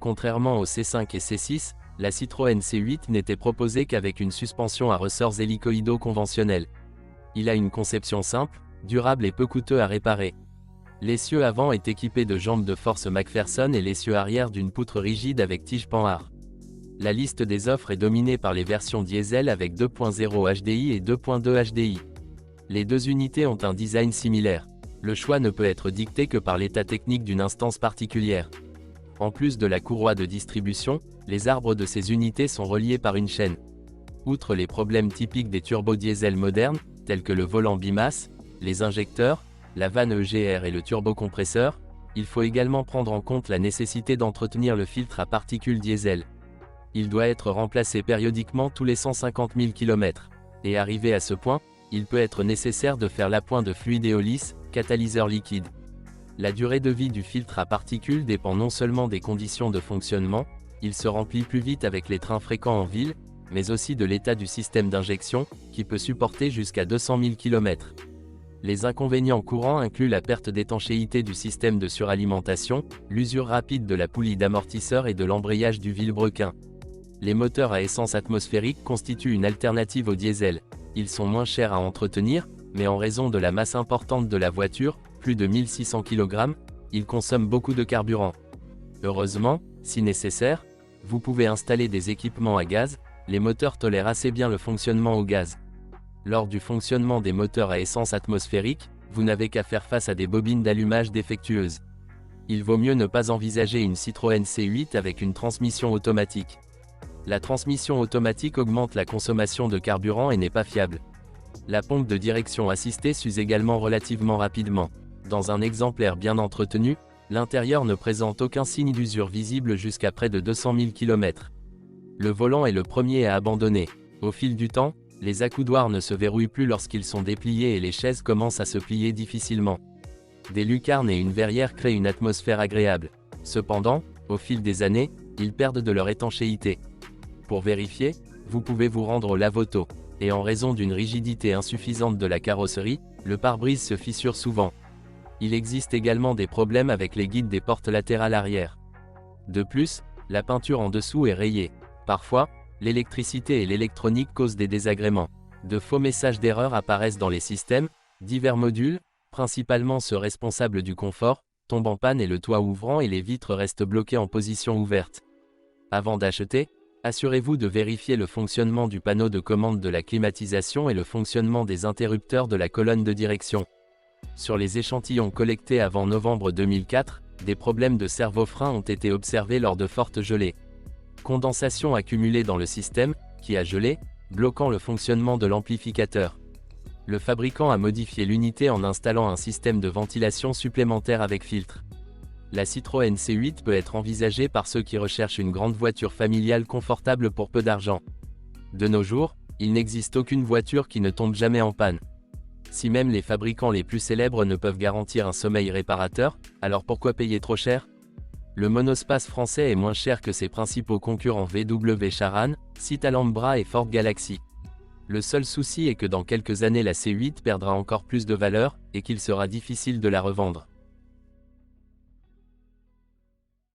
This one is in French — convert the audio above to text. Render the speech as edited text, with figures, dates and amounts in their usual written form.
Contrairement au C5 et C6, la Citroën C8 n'était proposée qu'avec une suspension à ressorts hélicoïdaux conventionnels. Il a une conception simple, durable et peu coûteux à réparer. L'essieu avant est équipé de jambes de force McPherson et l'essieu arrière d'une poutre rigide avec tige Panhard. La liste des offres est dominée par les versions diesel avec 2.0 HDI et 2.2 HDI. Les deux unités ont un design similaire. Le choix ne peut être dicté que par l'état technique d'une instance particulière. En plus de la courroie de distribution, les arbres de ces unités sont reliés par une chaîne. Outre les problèmes typiques des turbodiesels modernes, tels que le volant bimasse, les injecteurs, la vanne EGR et le turbocompresseur, il faut également prendre en compte la nécessité d'entretenir le filtre à particules diesel. Il doit être remplacé périodiquement tous les 150 000 km. Et arrivé à ce point, il peut être nécessaire de faire l'appoint de fluide éolys, catalyseur liquide. La durée de vie du filtre à particules dépend non seulement des conditions de fonctionnement, il se remplit plus vite avec les trains fréquents en ville, mais aussi de l'état du système d'injection, qui peut supporter jusqu'à 200 000 km. Les inconvénients courants incluent la perte d'étanchéité du système de suralimentation, l'usure rapide de la poulie d'amortisseur et de l'embrayage du vilebrequin. Les moteurs à essence atmosphérique constituent une alternative au diesel. Ils sont moins chers à entretenir, mais en raison de la masse importante de la voiture, plus de 1600 kg, ils consomment beaucoup de carburant. Heureusement, si nécessaire, vous pouvez installer des équipements à gaz, les moteurs tolèrent assez bien le fonctionnement au gaz. Lors du fonctionnement des moteurs à essence atmosphérique, vous n'avez qu'à faire face à des bobines d'allumage défectueuses. Il vaut mieux ne pas envisager une Citroën C8 avec une transmission automatique. La transmission automatique augmente la consommation de carburant et n'est pas fiable. La pompe de direction assistée s'use également relativement rapidement. Dans un exemplaire bien entretenu, l'intérieur ne présente aucun signe d'usure visible jusqu'à près de 200 000 km. Le volant est le premier à abandonner. Au fil du temps, les accoudoirs ne se verrouillent plus lorsqu'ils sont dépliés et les chaises commencent à se plier difficilement. Des lucarnes et une verrière créent une atmosphère agréable. Cependant, au fil des années, ils perdent de leur étanchéité. Pour vérifier, vous pouvez vous rendre au lave-auto. Et en raison d'une rigidité insuffisante de la carrosserie, le pare-brise se fissure souvent. Il existe également des problèmes avec les guides des portes latérales arrière. De plus, la peinture en dessous est rayée. Parfois, l'électricité et l'électronique causent des désagréments. De faux messages d'erreur apparaissent dans les systèmes, divers modules, principalement ceux responsables du confort, tombent en panne et le toit ouvrant et les vitres restent bloquées en position ouverte. Avant d'acheter, assurez-vous de vérifier le fonctionnement du panneau de commande de la climatisation et le fonctionnement des interrupteurs de la colonne de direction. Sur les échantillons collectés avant novembre 2004, des problèmes de servo-frein ont été observés lors de fortes gelées. Condensation accumulée dans le système, qui a gelé, bloquant le fonctionnement de l'amplificateur. Le fabricant a modifié l'unité en installant un système de ventilation supplémentaire avec filtre. La Citroën C8 peut être envisagée par ceux qui recherchent une grande voiture familiale confortable pour peu d'argent. De nos jours, il n'existe aucune voiture qui ne tombe jamais en panne. Si même les fabricants les plus célèbres ne peuvent garantir un sommeil réparateur, alors pourquoi payer trop cher ? Le monospace français est moins cher que ses principaux concurrents VW Charan, Citalambra et Ford Galaxy. Le seul souci est que dans quelques années la C8 perdra encore plus de valeur, et qu'il sera difficile de la revendre.